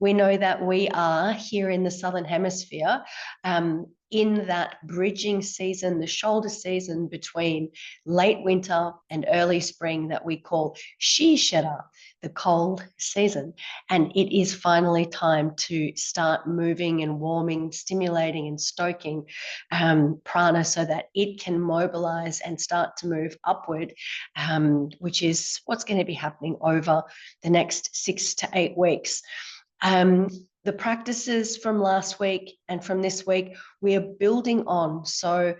we know that we are here in the Southern Hemisphere in that bridging season, the shoulder season between late winter and early spring that we call Shishira, the cold season. And it is finally time to start moving and warming, stimulating and stoking prana so that it can mobilize and start to move upward, which is what's going to be happening over the next 6 to 8 weeks. The practices from last week and from this week, we are building on. So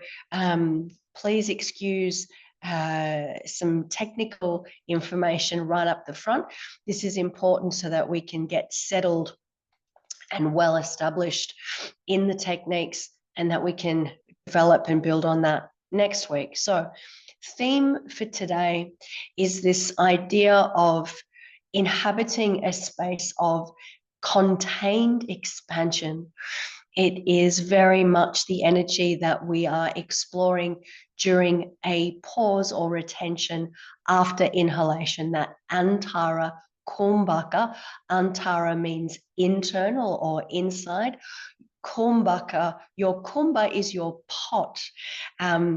please excuse some technical information right up the front. This is important so that we can get settled and well established in the techniques and that we can develop and build on that next week. So theme for today is this idea of inhabiting a space of contained expansion. It is very much the energy that we are exploring during a pause or retention after inhalation, that Antara Kumbhaka. Antara means internal or inside. Kumbhaka, your kumbha is your pot,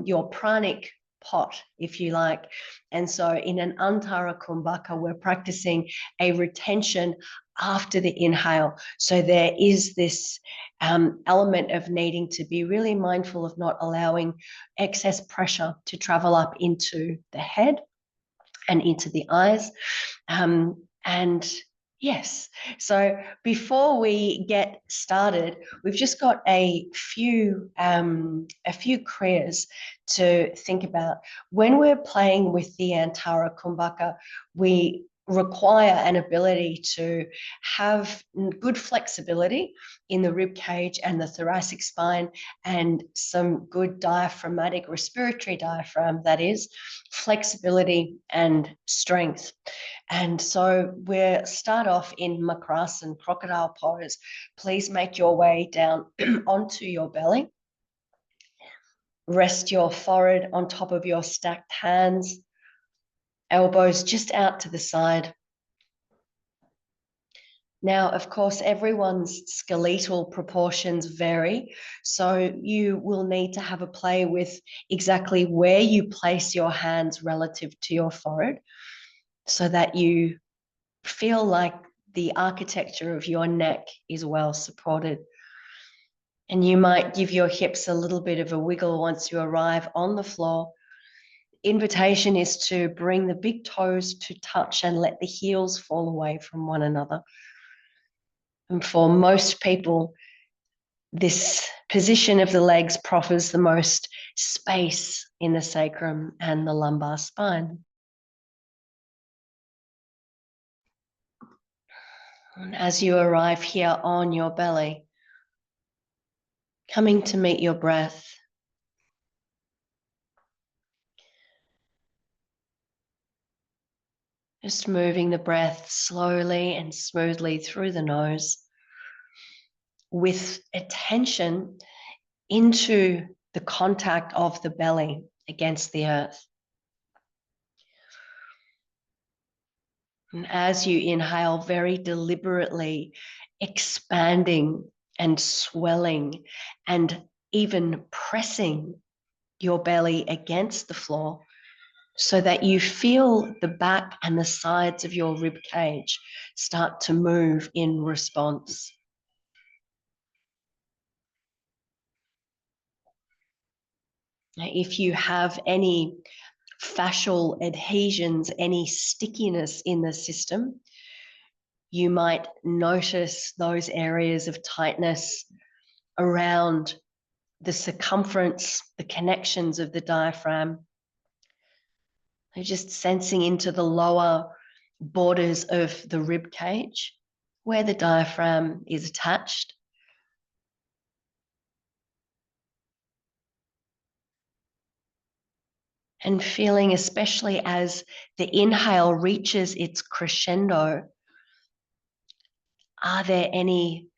your pranic pot, if you like. And so in an Antara Kumbhaka, we're practicing a retention after the inhale. So there is this element of needing to be really mindful of not allowing excess pressure to travel up into the head and into the eyes. And yes, so before we get started, we've just got a few kriyas to think about. When we're playing with the Antara Kumbhaka, we require an ability to have good flexibility in the rib cage and the thoracic spine, and some good diaphragmatic, respiratory diaphragm, that is, flexibility and strength. And so we'll start off in Makrasana, crocodile pose. Please make your way down onto your belly. Rest your forehead on top of your stacked hands. Elbows just out to the side. Now, of course, everyone's skeletal proportions vary, so you will need to have a play with exactly where you place your hands relative to your forehead so that you feel like the architecture of your neck is well supported. And you might give your hips a little bit of a wiggle once you arrive on the floor. Invitation is to bring the big toes to touch and let the heels fall away from one another. And for most people, this position of the legs proffers the most space in the sacrum and the lumbar spine. And as you arrive here on your belly, coming to meet your breath, just moving the breath slowly and smoothly through the nose with attention into the contact of the belly against the earth. And as you inhale, very deliberately expanding and swelling and even pressing your belly against the floor so that you feel the back and the sides of your rib cage start to move in response. Now, if you have any fascial adhesions, any stickiness in the system, you might notice those areas of tightness around the circumference, the connections of the diaphragm. They're just sensing into the lower borders of the rib cage where the diaphragm is attached. And feeling, especially as the inhale reaches its crescendo, are there any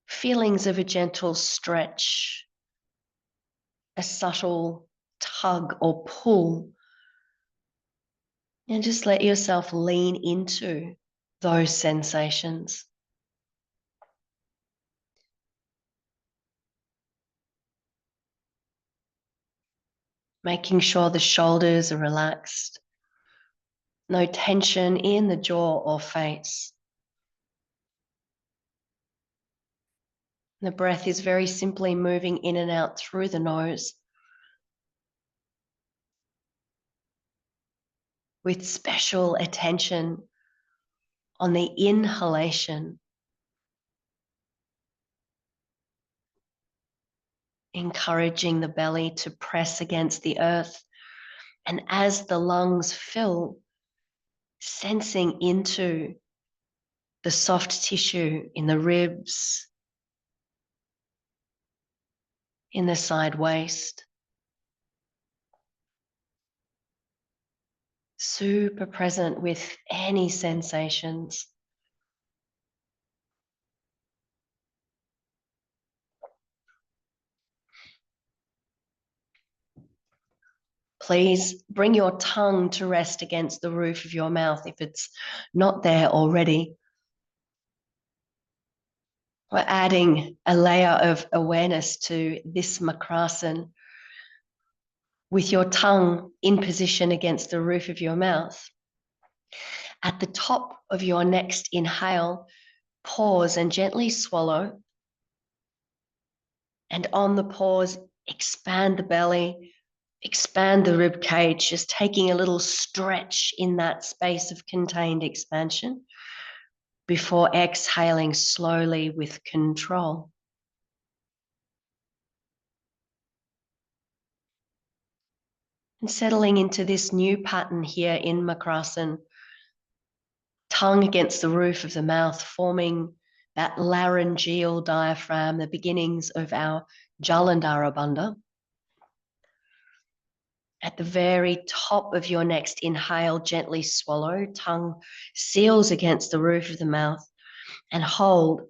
feelings of a gentle stretch, a subtle tug or pull? And just let yourself lean into those sensations. making sure the shoulders are relaxed. No tension in the jaw or face. The breath is very simply moving in and out through the nose with special attention on the inhalation, encouraging the belly to press against the earth. And as the lungs fill, sensing into the soft tissue in the ribs, in the side waist. Super present with any sensations. Please bring your tongue to rest against the roof of your mouth if it's not there already. We're adding a layer of awareness to this makrāsana with your tongue in position against the roof of your mouth. At the top of your next inhale, pause and gently swallow. And on the pause, expand the belly, expand the rib cage, just taking a little stretch in that space of contained expansion before exhaling slowly with control. And settling into this new pattern here in makrāsana, tongue against the roof of the mouth, forming that laryngeal diaphragm, the beginnings of our Jalandhara Bandha. At the very top of your next inhale, gently swallow, tongue seals against the roof of the mouth, and hold,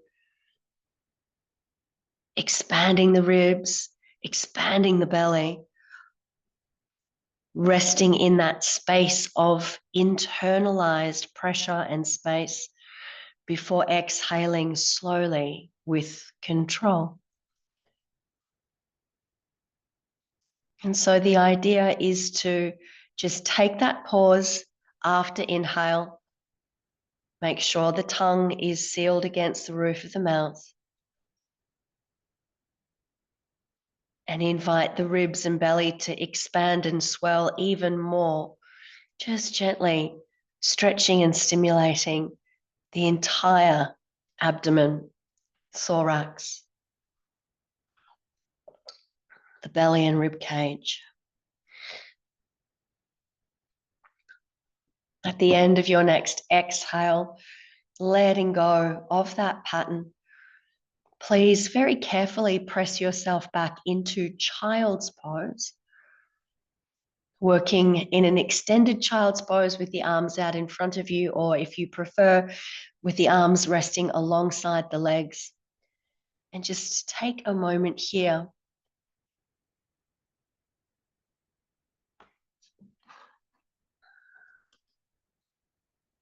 expanding the ribs, expanding the belly, resting in that space of internalized pressure and space before exhaling slowly with control. And so the idea is to just take that pause after inhale, make sure the tongue is sealed against the roof of the mouth, and invite the ribs and belly to expand and swell even more, just gently stretching and stimulating the entire abdomen, thorax, the belly and rib cage. At the end of your next exhale, letting go of that pattern, please very carefully press yourself back into child's pose, working in an extended child's pose with the arms out in front of you, or if you prefer, with the arms resting alongside the legs. And just take a moment here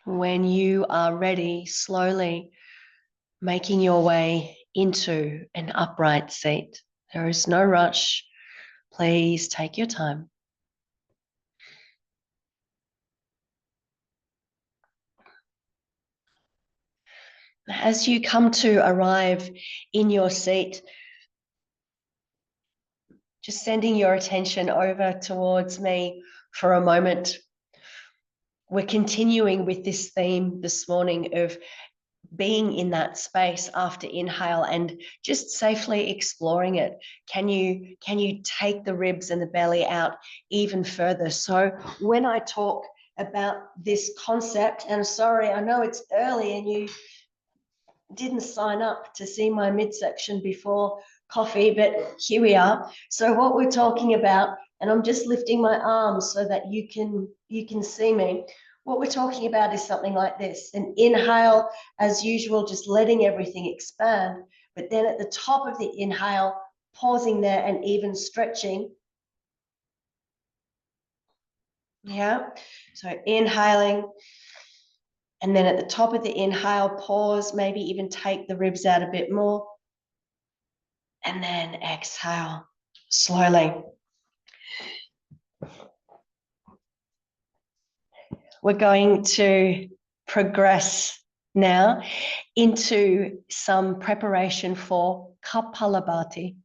when you are ready, slowly making your way into an upright seat. There is no rush. Please take your time. As you come to arrive in your seat, just sending your attention over towards me for a moment. We're continuing with this theme this morning of being in that space after inhale and just safely exploring it. Can you take the ribs and the belly out even further? So when I talk about this concept, and sorry, I know it's early and you didn't sign up to see my midsection before coffee, but here we are. So what we're talking about, and I'm just lifting my arms so that you can see me. What we're talking about is something like this: an inhale, as usual, just letting everything expand, but then at the top of the inhale, pausing there and even stretching. Yeah, so inhaling, and then at the top of the inhale, pause, maybe even take the ribs out a bit more. And then exhale slowly. We're going to progress now into some preparation for Kapalabhati.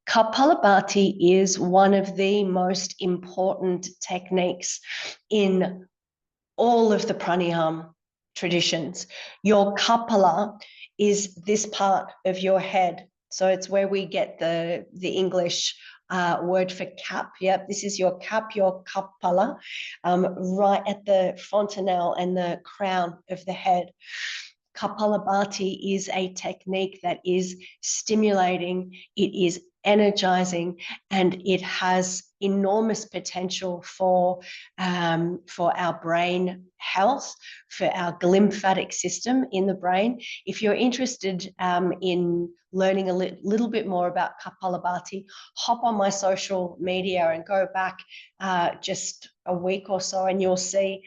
Kapalabhati is one of the most important techniques in all of the pranayama traditions. Your kapala is this part of your head. So it's where we get the English word for cap. Yep, this is your cap, your kapala, right at the fontanelle and the crown of the head. Kapalabhati is a technique that is stimulating, it is energizing, and it has enormous potential for our brain health, for our glymphatic system in the brain. If you're interested in learning a little bit more about Kapalabhati, hop on my social media and go back just a week or so, and you'll see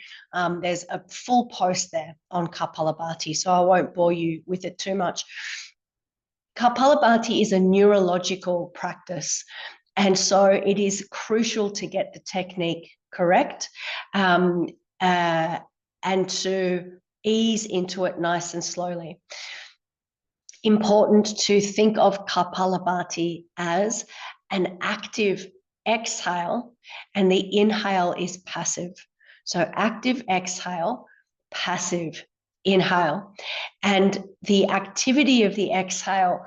there's a full post there on Kapalabhati, so I won't bore you with it too much. Kapalabhati is a neurological practice, and so it is crucial to get the technique correct and to ease into it nice and slowly. Important to think of Kapalabhati as an active exhale, and the inhale is passive. So active exhale, passive inhale. And the activity of the exhale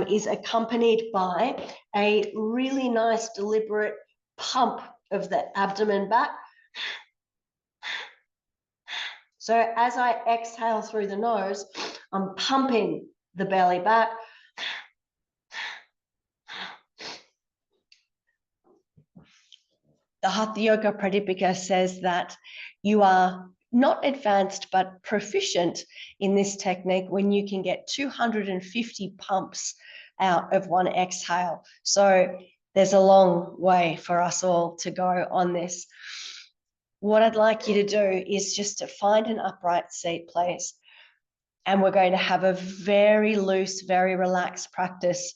is accompanied by a really nice deliberate pump of the abdomen back. So as I exhale through the nose, I'm pumping the belly back. The Hatha Yoga Pradipika says that you are not advanced but proficient in this technique when you can get 250 pumps out of one exhale. So there's a long way for us all to go on this. What I'd like you to do is just to find an upright seat, please. And we're going to have a very loose, very relaxed practice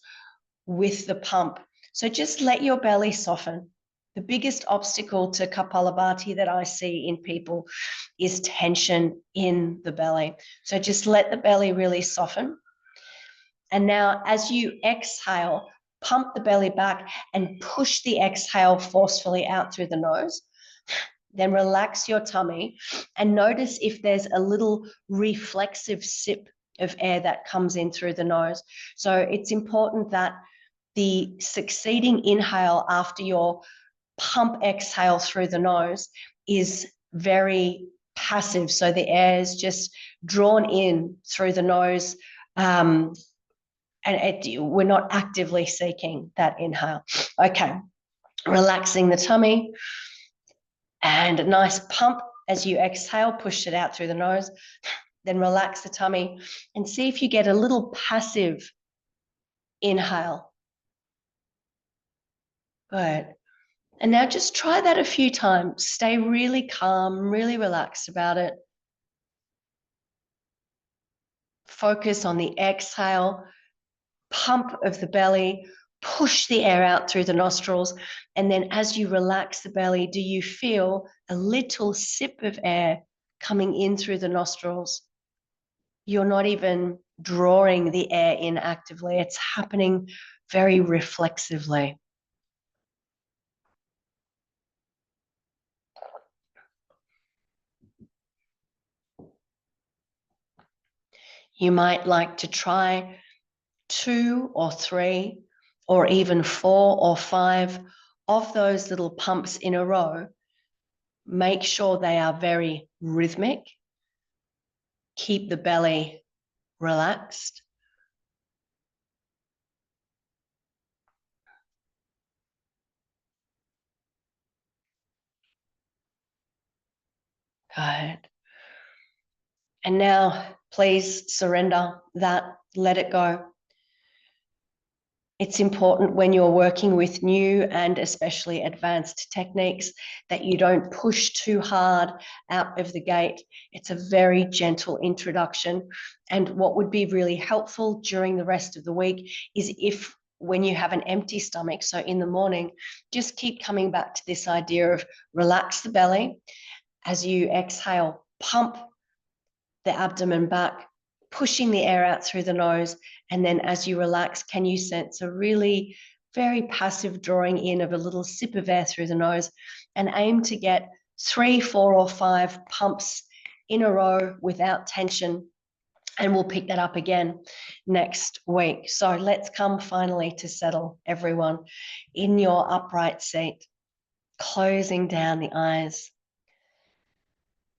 with the pump. So just let your belly soften. The biggest obstacle to Kapalabhati that I see in people is tension in the belly. So just let the belly really soften. And now as you exhale, pump the belly back and push the exhale forcefully out through the nose. Then relax your tummy and notice if there's a little reflexive sip of air that comes in through the nose. So it's important that the succeeding inhale after your pump exhale through the nose is very passive. So the air is just drawn in through the nose, and we're not actively seeking that inhale. Okay, relaxing the tummy and a nice pump as you exhale, push it out through the nose, then relax the tummy and see if you get a little passive inhale. Good. And now just try that a few times. Stay really calm, really relaxed about it. Focus on the exhale, pump of the belly, push the air out through the nostrils. And then as you relax the belly, do you feel a little sip of air coming in through the nostrils? You're not even drawing the air in actively. It's happening very reflexively. You might like to try 2 or 3 or even 4 or 5 of those little pumps in a row. Make sure they are very rhythmic. Keep the belly relaxed. Good. And now please surrender that, let it go. It's important when you're working with new and especially advanced techniques that you don't push too hard out of the gate. It's a very gentle introduction. And what would be really helpful during the rest of the week is if when you have an empty stomach, so in the morning, just keep coming back to this idea of relax the belly. As you exhale, pump the abdomen back, pushing the air out through the nose. And then as you relax, can you sense a really very passive drawing in of a little sip of air through the nose, and aim to get 3, 4, or 5 pumps in a row without tension. And we'll pick that up again next week. So let's come finally to settle, everyone, in your upright seat, closing down the eyes.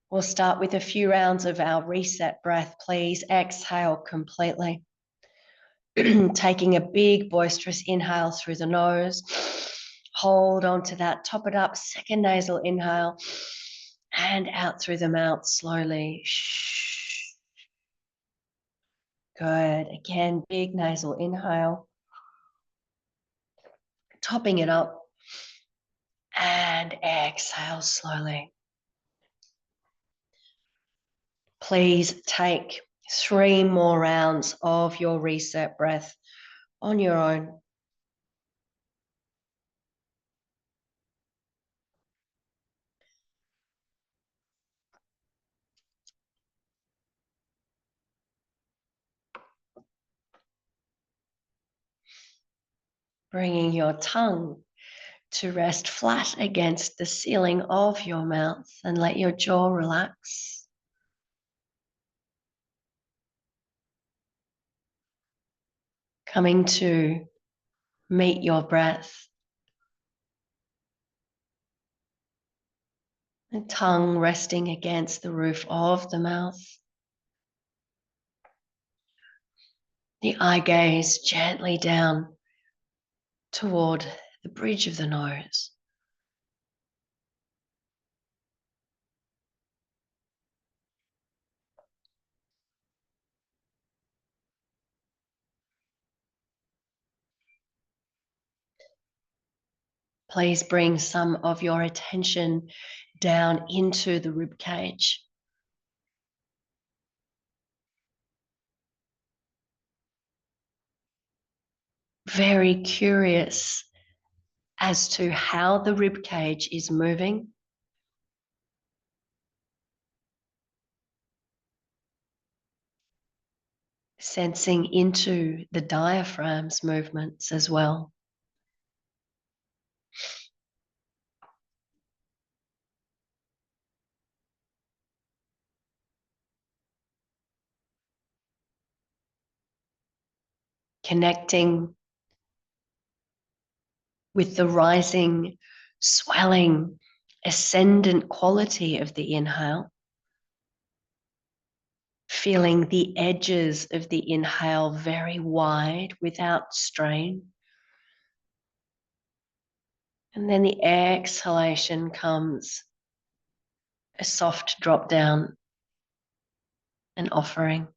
We'll start with a few rounds of our reset breath. Please exhale completely. Taking a big, boisterous inhale through the nose. Hold on to that. Top it up. Second nasal inhale. And out through the mouth slowly. Good. Again, big nasal inhale. Topping it up. And exhale slowly. Please take 3 more rounds of your reset breath on your own. Bringing your tongue to rest flat against the ceiling of your mouth, and let your jaw relax. Coming to meet your breath. The tongue resting against the roof of the mouth. The eye gaze gently down toward the bridge of the nose. Please bring some of your attention down into the rib cage. Very curious as to how the rib cage is moving. Sensing into the diaphragm's movements as well. Connecting with the rising, swelling, ascendant quality of the inhale. Feeling the edges of the inhale very wide without strain. And then the exhalation comes a soft drop down, an offering.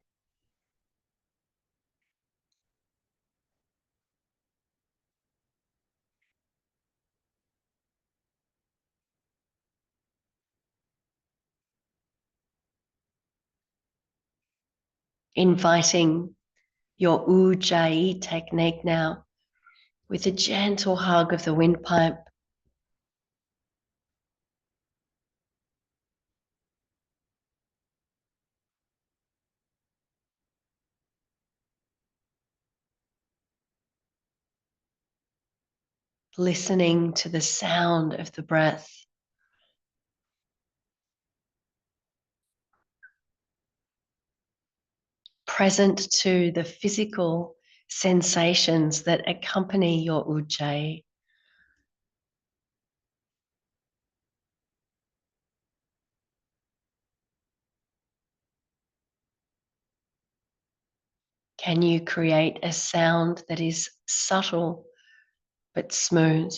Inviting your Ujjayi technique now with a gentle hug of the windpipe. Listening to the sound of the breath. Present to the physical sensations that accompany your Ujjayi. Can you create a sound that is subtle but smooth?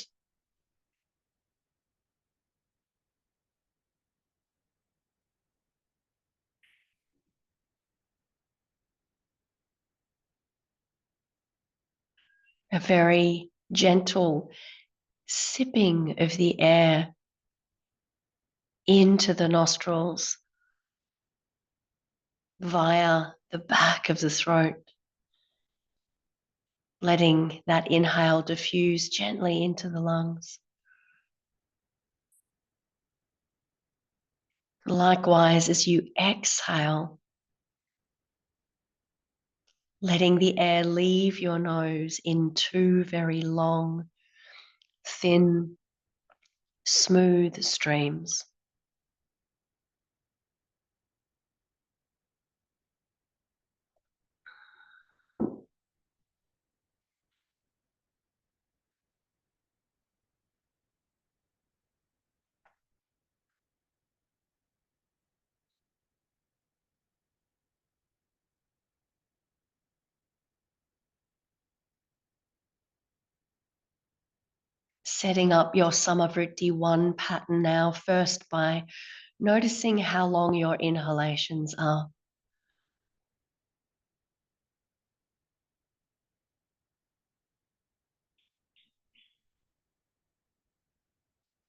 A very gentle sipping of the air into the nostrils via the back of the throat. letting that inhale diffuse gently into the lungs. Likewise, as you exhale, letting the air leave your nose in two very long, thin, smooth streams. Setting up your Samavritti 1 pattern now, first by noticing how long your inhalations are.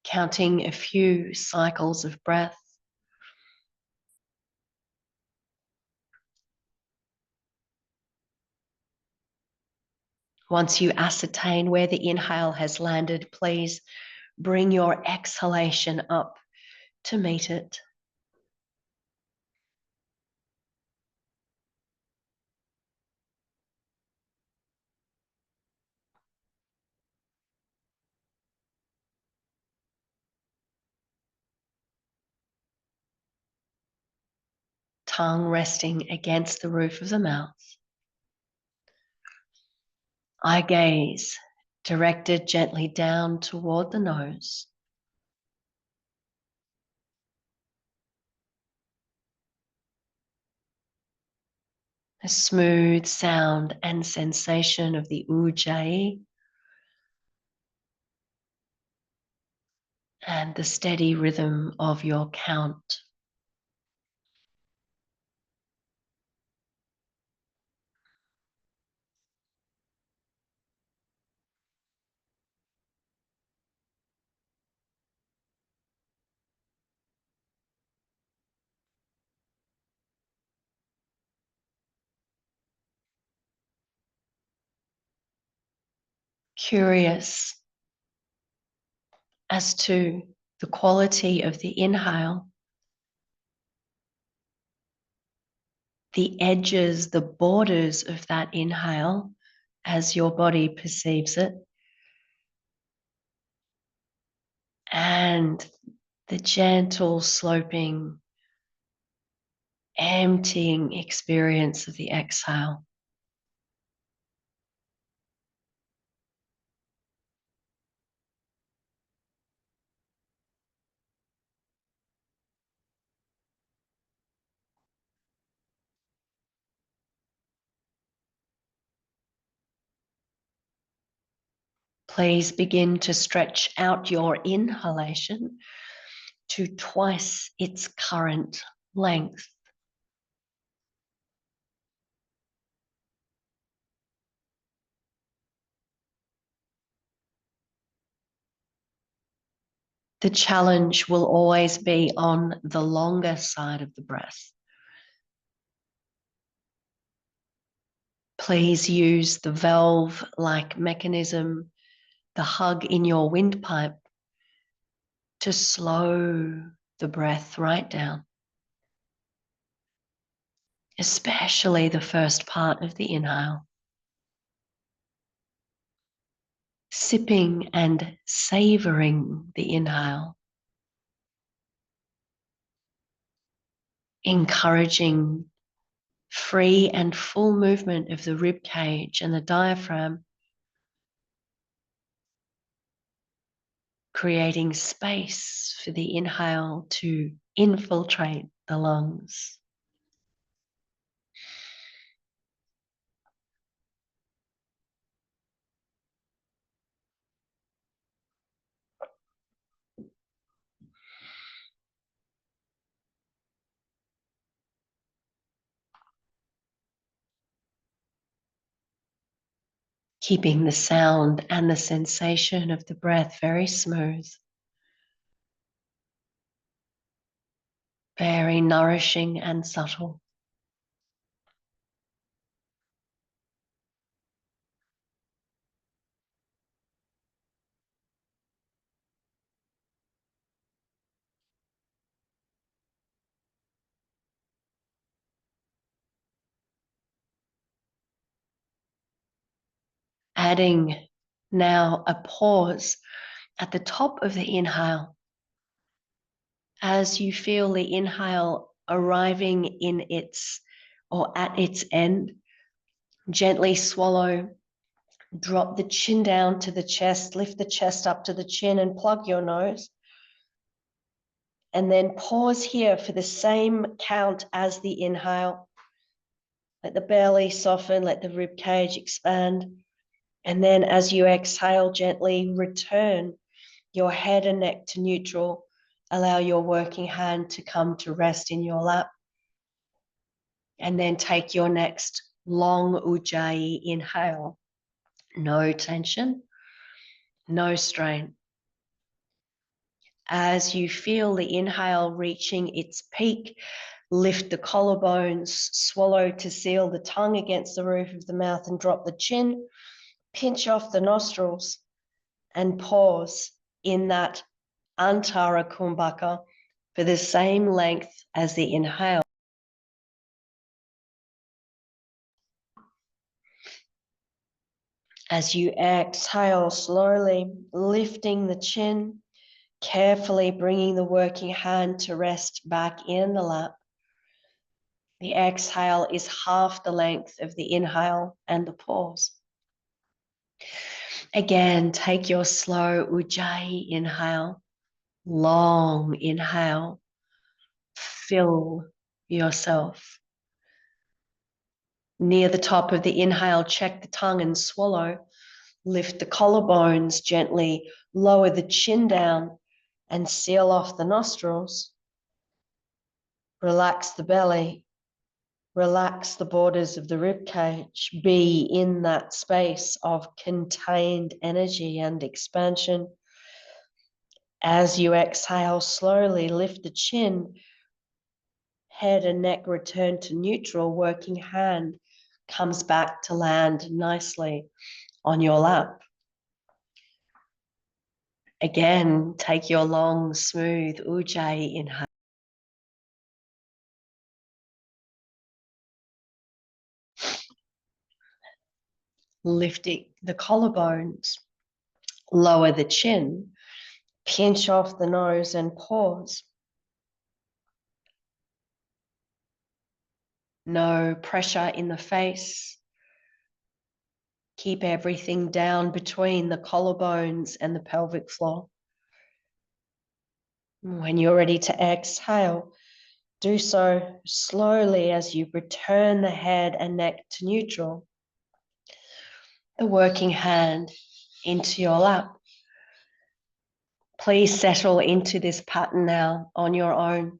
Counting a few cycles of breath. Once you ascertain where the inhale has landed, please bring your exhalation up to meet it. Tongue resting against the roof of the mouth. Eye gaze directed gently down toward the nose. A smooth sound and sensation of the ujjayi and the steady rhythm of your count. Curious as to the quality of the inhale, the edges, the borders of that inhale as your body perceives it, and the gentle sloping, emptying experience of the exhale. Please begin to stretch out your inhalation to twice its current length. The challenge will always be on the longer side of the breath. Please use the valve-like mechanism, the hug in your windpipe, to slow the breath right down, especially the first part of the inhale. Sipping and savoring the inhale, encouraging free and full movement of the rib cage and the diaphragm, creating space for the inhale to infiltrate the lungs. Keeping the sound and the sensation of the breath very smooth, very nourishing and subtle. adding now a pause at the top of the inhale. As you feel the inhale arriving in its or at its end, gently swallow, drop the chin down to the chest, lift the chest up to the chin and plug your nose. And then pause here for the same count as the inhale. Let the belly soften, let the rib cage expand. And then as you exhale, gently return your head and neck to neutral. Allow your working hand to come to rest in your lap. And then take your next long ujjayi inhale. No tension, no strain. As you feel the inhale reaching its peak, lift the collarbones, swallow to seal the tongue against the roof of the mouth and drop the chin, pinch off the nostrils and pause in that Bandha Kumbhaka for the same length as the inhale. As you exhale, slowly lifting the chin, carefully bringing the working hand to rest back in the lap. The exhale is half the length of the inhale and the pause. Again, take your slow ujjayi inhale, long inhale, fill yourself. Near the top of the inhale, check the tongue and swallow. Lift the collarbones gently, lower the chin down and seal off the nostrils. Relax the belly. Relax the borders of the rib cage. Be in that space of contained energy and expansion. As you exhale, slowly lift the chin. Head and neck return to neutral. Working hand comes back to land nicely on your lap. Again, take your long, smooth ujjayi inhale. Lifting the collarbones, lower the chin, pinch off the nose and pause. No pressure in the face. Keep everything down between the collarbones and the pelvic floor. When you're ready to exhale, do so slowly as you return the head and neck to neutral. The working hand into your lap. Please settle into this pattern now on your own.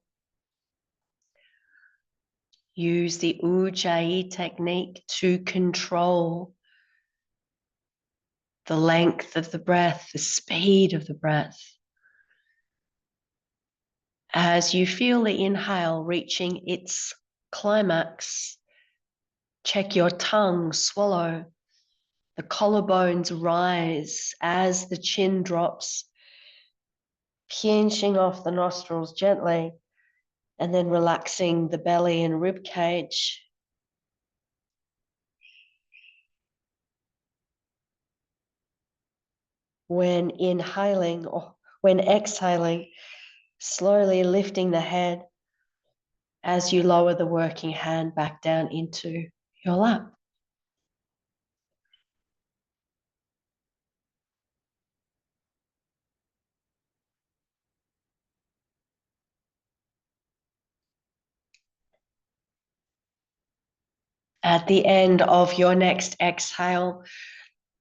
Use the ujjayi technique to control the length of the breath, the speed of the breath. As you feel the inhale reaching its climax, check your tongue, swallow. The collarbones rise as the chin drops, pinching off the nostrils gently, and then relaxing the belly and rib cage. When inhaling or when exhaling, slowly lifting the head as you lower the working hand back down into your lap. At the end of your next exhale,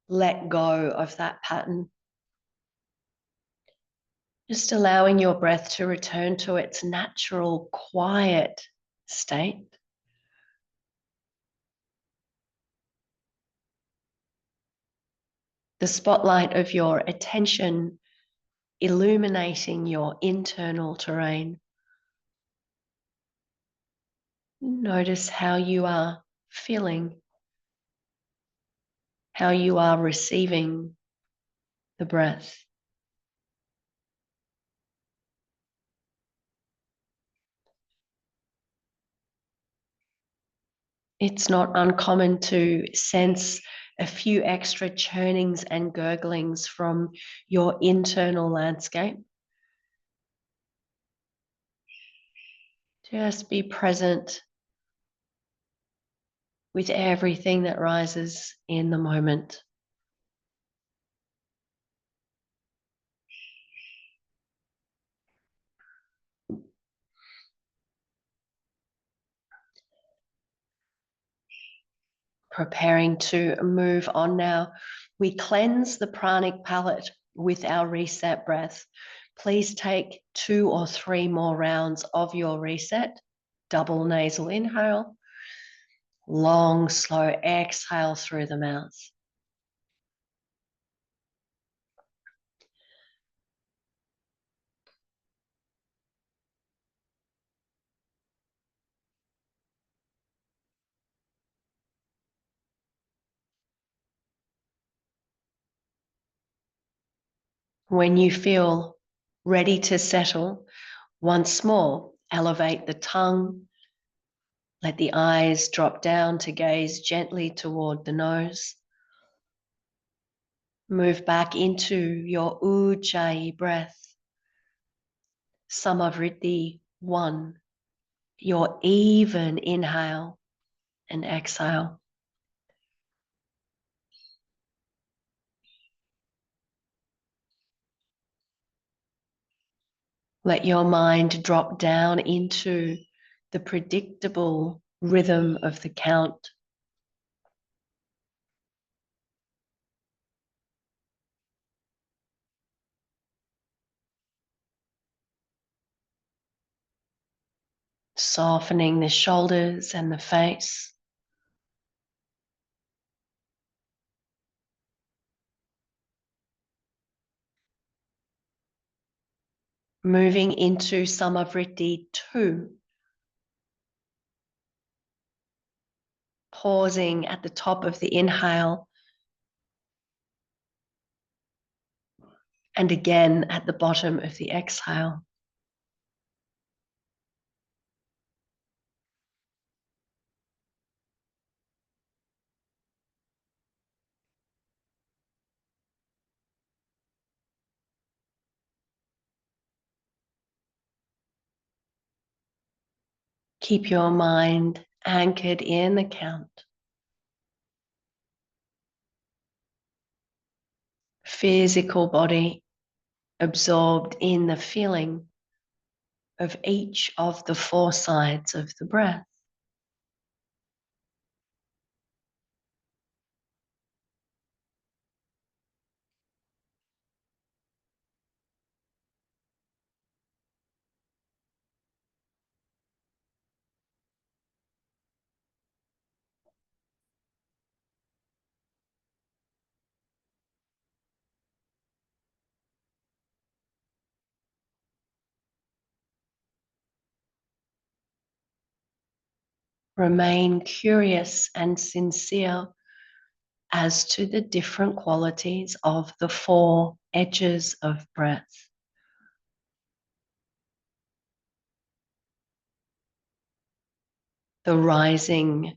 let go of that pattern. Just allowing your breath to return to its natural, quiet state. The spotlight of your attention illuminating your internal terrain. Notice how you are feeling, how you are receiving the breath. It's not uncommon to sense a few extra churnings and gurglings from your internal landscape. Just be present with everything that rises in the moment. Preparing to move on now. We cleanse the pranic palate with our reset breath. Please take 2 or 3 more rounds of your reset. Double nasal inhale. Long, slow exhale through the mouth. When you feel ready to settle, once more, elevate the tongue. Let the eyes drop down to gaze gently toward the nose. Move back into your ujjayi breath. Samavritti 1, your even inhale and exhale. Let your mind drop down into the predictable rhythm of the count. Softening the shoulders and the face. Moving into Samavritti 2. Pausing at the top of the inhale and again at the bottom of the exhale. Keep your mind anchored in the count. Physical body absorbed in the feeling of each of the 4 sides of the breath. Remain curious and sincere as to the different qualities of the 4 edges of breath. The rising,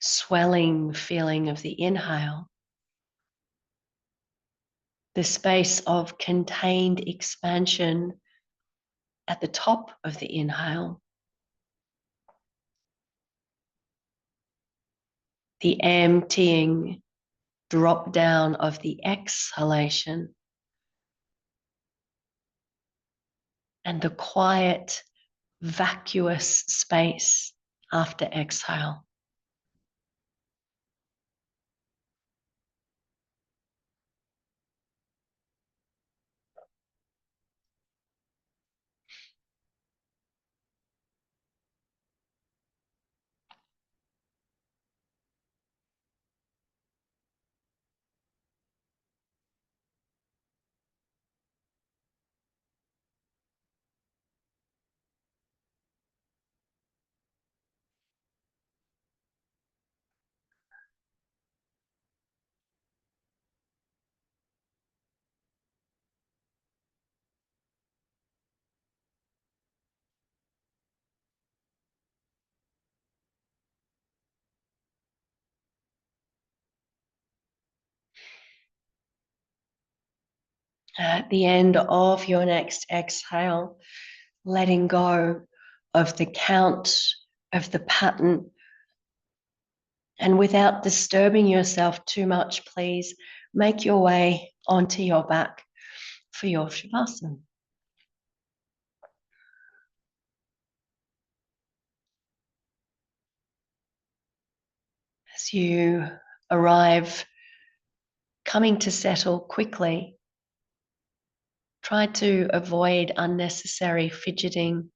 swelling feeling of the inhale, the space of contained expansion at the top of the inhale, the emptying drop down of the exhalation, and the quiet, vacuous space after exhale. At the end of your next exhale, letting go of the count, of the pattern. And without disturbing yourself too much, please make your way onto your back for your Shavasana. As you arrive, coming to settle quickly, try to avoid unnecessary fidgeting.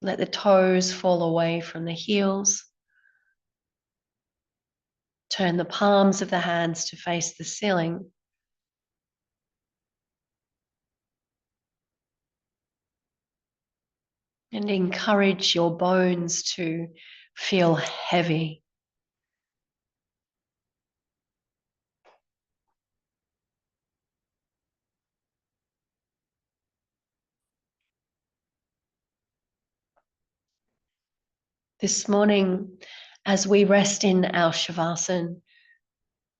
Let the toes fall away from the heels. Turn the palms of the hands to face the ceiling. And encourage your bones to feel heavy. This morning, as we rest in our Shavasana,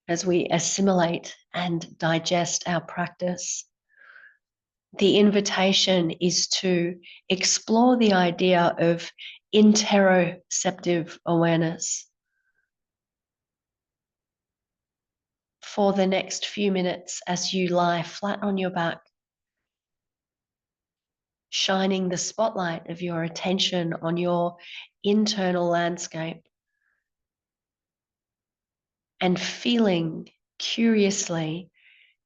as we assimilate and digest our practice, the invitation is to explore the idea of interoceptive awareness. For the next few minutes, as you lie flat on your back, shining the spotlight of your attention on your internal landscape and feeling curiously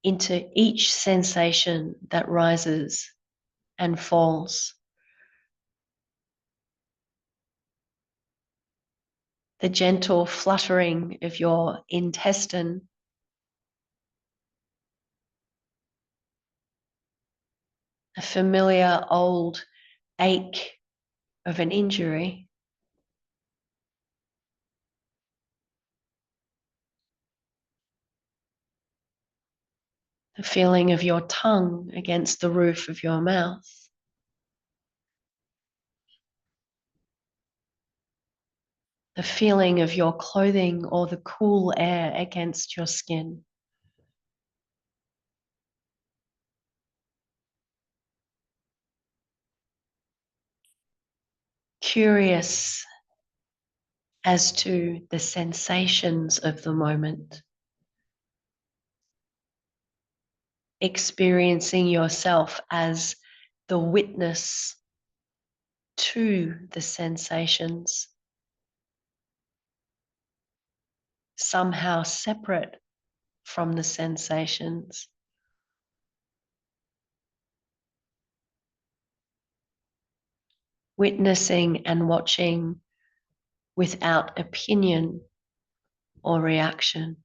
into each sensation that rises and falls. The gentle fluttering of your intestine, a familiar old ache of an injury, the feeling of your tongue against the roof of your mouth, the feeling of your clothing or the cool air against your skin. Curious as to the sensations of the moment. Experiencing yourself as the witness to the sensations, somehow separate from the sensations. Witnessing and watching without opinion or reaction.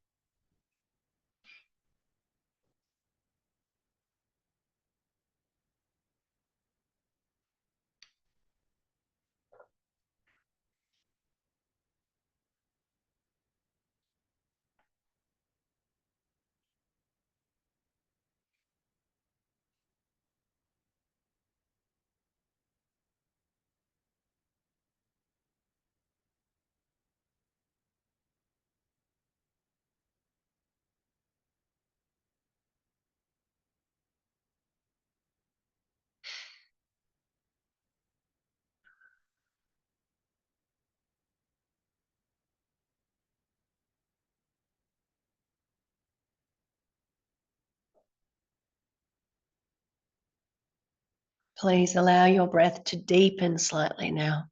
Please allow your breath to deepen slightly now.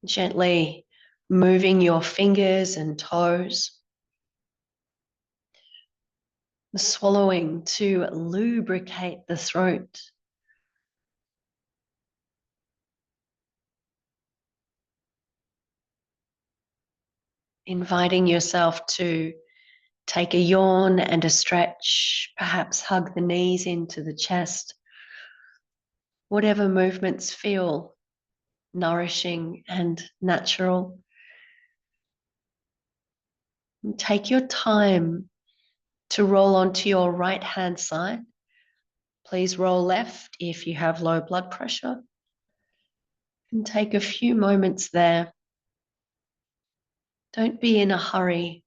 Gently moving your fingers and toes. Swallowing to lubricate the throat. Inviting yourself to take a yawn and a stretch, perhaps hug the knees into the chest. Whatever movements feel nourishing and natural. And take your time to roll onto your right hand side. Please roll left if you have low blood pressure. And take a few moments there Don't be in a hurry.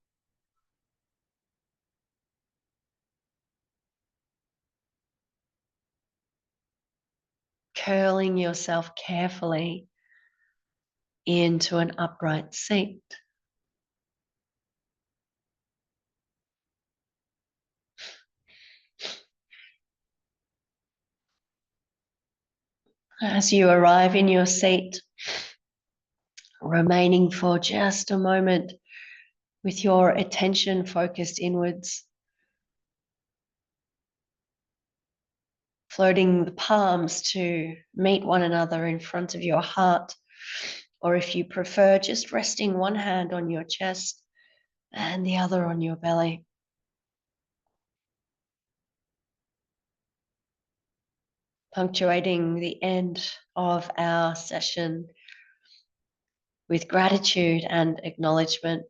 Curling yourself carefully into an upright seat. As you arrive in your seat, remaining for just a moment with your attention focused inwards, floating the palms to meet one another in front of your heart, or if you prefer, just resting one hand on your chest and the other on your belly. Punctuating the end of our session with gratitude and acknowledgement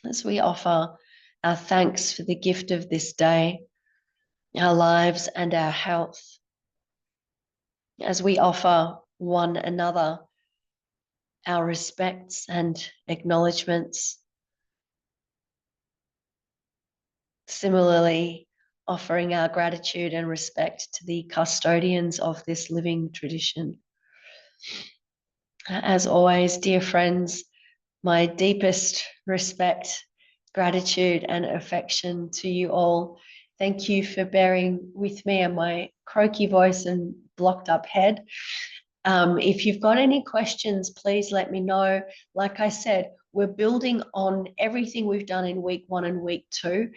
as we offer our thanks for the gift of this day, our lives and our health, as we offer one another our respects and acknowledgements. Similarly, offering our gratitude and respect to the custodians of this living tradition. As always, dear friends, my deepest respect, gratitude, and affection to you all. Thank you for bearing with me and my croaky voice and blocked up head. If you've got any questions, please let me know. Like I said, we're building on everything we've done in week 1 and week 2.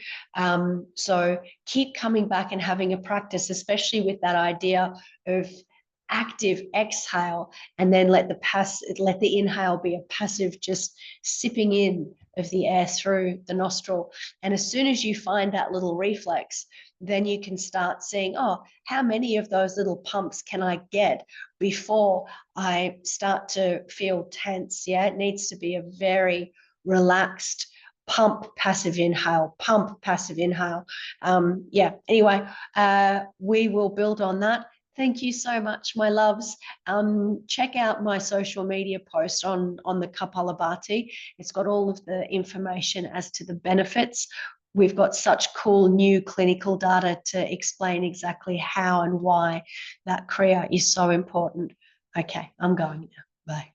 So keep coming back and having a practice, especially with that idea of active exhale, and then let the inhale be a passive, just sipping in of the air through the nostril. And as soon as you find that little reflex, then you can start seeing, oh, how many of those little pumps can I get before I start to feel tense? Yeah, it needs to be a very relaxed pump, passive inhale, pump, passive inhale. Anyway, we will build on that. Thank you so much, my loves. Check out my social media post on the Kapalabhati. It's got all of the information as to the benefits. We've got such cool new clinical data to explain exactly how and why that Kriyā is so important. Okay, I'm going now. Bye.